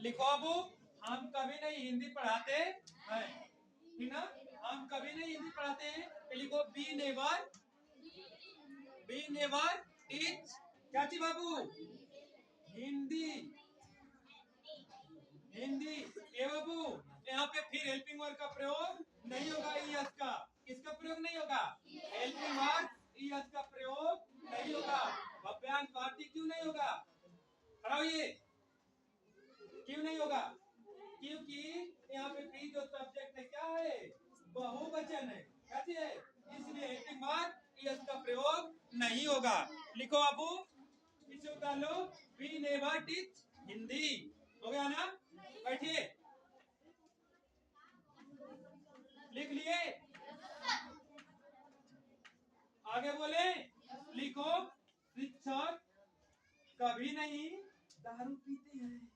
लिखो अबू, हम कभी नहीं हिंदी पढ़ाते हैं, ठीक ना। हम कभी नहीं हिंदी पढ़ाते हैं, तो लिखो बी नेवर टीच क्या थी बाबू, हिंदी। हिंदी ए बाबू, यहाँ पे फिर हेल्पिंग वर्ब का प्रयोग नहीं होगा, ईएस का। किसका प्रयोग नहीं होगा, हेल्पिंग वर्ब ईएस का प्रयोग नहीं होगा। वाक्यांश भारती क्यों नहीं होगा, खड़ा होइए, क्यों नहीं होगा, क्योंकि यहाँ पे भी जो सब्जेक्ट है क्या है, बहुवचन है, क्या है, इसलिए हेल्पिंग वर्ब ईएस का प्रयोग नहीं होगा। लिखो बाबू, इसे उतार लो, वी नेवर टीच हिंदी, हो गया ना। बैठिए, लिख लिए, आगे बोले, लिखो, शिक्षक कभी नहीं दारू पीते हैं,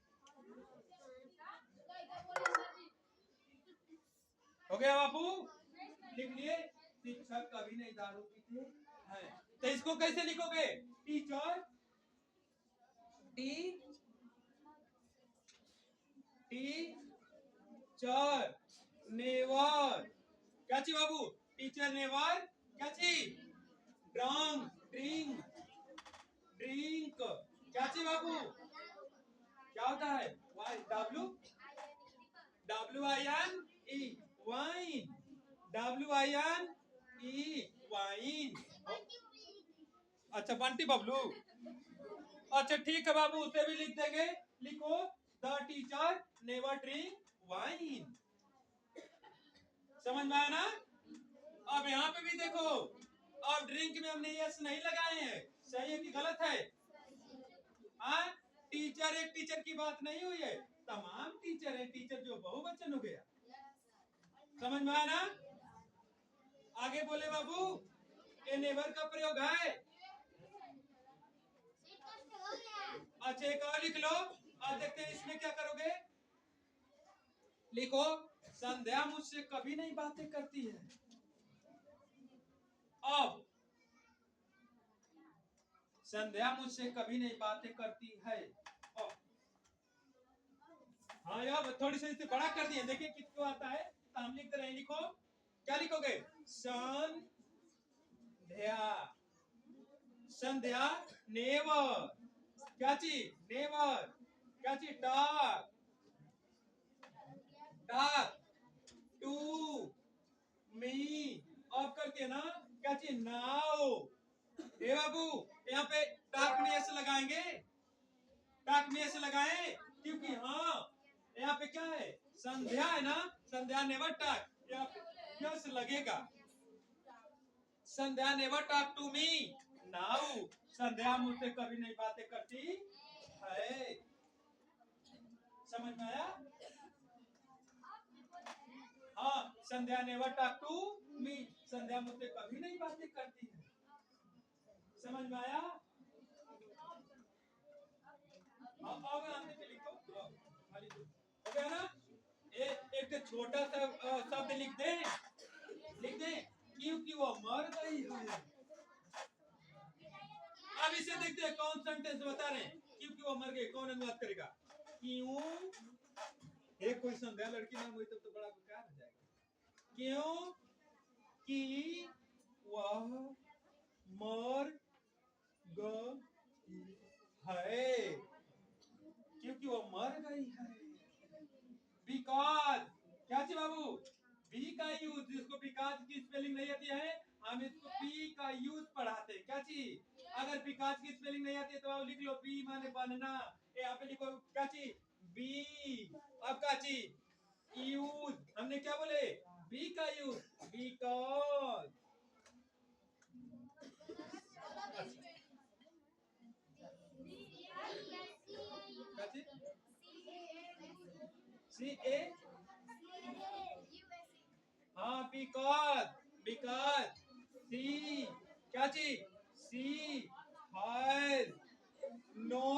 हो गया बाबू, लिख लिए, शिक्षक कभी नहीं दारू पीते हैं। तो इसको कैसे लिखोगे, टीचर टीचर नेवर क्या ची बाबू, टीचर नेवर क्या ची, ड्रिंक ड्रिंक क्या ची बाबू, क्या होता है, Y W W I N E wine, W I N E wine. अच्छा बंटी बबलू, अच्छा ठीक है बाबू, उसे भी लिख देंगे। लिखो, the teacher never drink wine, समझ में आया ना। अब यहाँ पे भी देखो, अब ड्रिंक में हमने यस नहीं लगाए हैं, सही है कि गलत है, हाँ। टीचर एक टीचर की बात नहीं हुई है, तमाम टीचर है, टीचर जो बहुवचन हो गया, समझ में आया ना। आगे बोले बाबू, ये नेवर का प्रयोग है। अच्छा एक और लिख लो, और देखते हैं इसमें क्या करोगे। लिखो, संध्या मुझसे कभी नहीं बातें करती है। अब संध्या मुझसे कभी नहीं बातें करती है, हाँ यार थोड़ी सी बड़ा कर दिए, देखिए किसको आता है, तो हम लिखते रहे। लिखो, क्या लिखोगे, संध्या, संध्या नेवर क्या चीज, नेवर क्या चीज, talk talk to me, off करके ना क्या चीज, नाउ। हे बाबू, यहाँ पे टॉक में ऐसे लगाएंगे, टॉक में ऐसे लगाए, क्योंकि हाँ यहाँ पे क्या है, संध्या है ना, संध्या नेवर टॉक, यहाँ पे यस लगेगा, Sandhya never talk to me now, Sandhya मुझसे कभी नहीं बातें करती है, समझ में आया। हाँ, संध्या नेवर टॉक टू मी, संध्या मुझसे कभी नहीं बातें करती है, समझ में आया। अब आने पे लिखो, हो गया ना। एक तो छोटा सा शब्द लिख दे, क्योंकि वो मर गई है। अब इसे देखते हैं कौन सेंटेंस बता रहे हैं, क्योंकि वो मर गई, कौन अनुवाद करेगा, क्यों, एक कोई संध्या लड़की नाम हुई तब तो बड़ा बेकार हो जाएगा, क्यों कि वह मर गई है, क्योंकि वो मर गई है। बिकॉज क्या चाहिए बाबू, बी का यूज, जिसको बिकॉज की स्पेलिंग नहीं आती है, हम इसको पी का यूज पढ़ाते हैं, क्या चीज, अगर बिकॉज की स्पेलिंग नहीं आती है तो आप लिख लो बी माने बनना, यहाँ पे लिखो क्या चीज, बी, अब क्या चीज, यूज, हमने क्या बोले, बी का यूज, बिकॉज, सी ए, हाँ बिकॉज, बिकॉज सी क्या चीज, सी हैज नो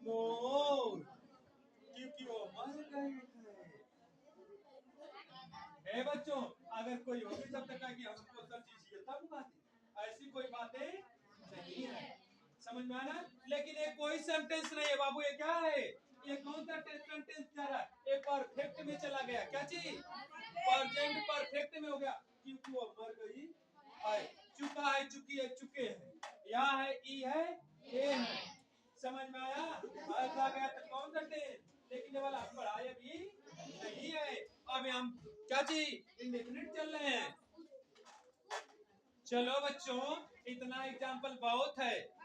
मोर, क्योंकि वो मर गए है। बच्चों अगर कोई होगी तब तक कि हमको सब चीज चाहिए तब बातें, ऐसी कोई बातें नहीं है, समझ में आना। लेकिन एक कोई सेंटेंस नहीं है बाबू, ये क्या है, ये कौन सा टेंस जा रहा है? ये परफेक्ट में चला गया। क्या चीज? प्रेजेंट परफेक्ट में हो गया। क्योंकि वो मर गई है, चुका है, चुकी है, चुके हैं, या है, ई है, ए है। समझ में आया? ऐसा गया तो कौन सा टेंस? लेकिन ये वाला पढ़ाई अभी नहीं है। अब हम क्या चीज? इंडेफिनिट चल रहे हैं। चलो बच्चों, इतना एग्जाम्पल बहुत है।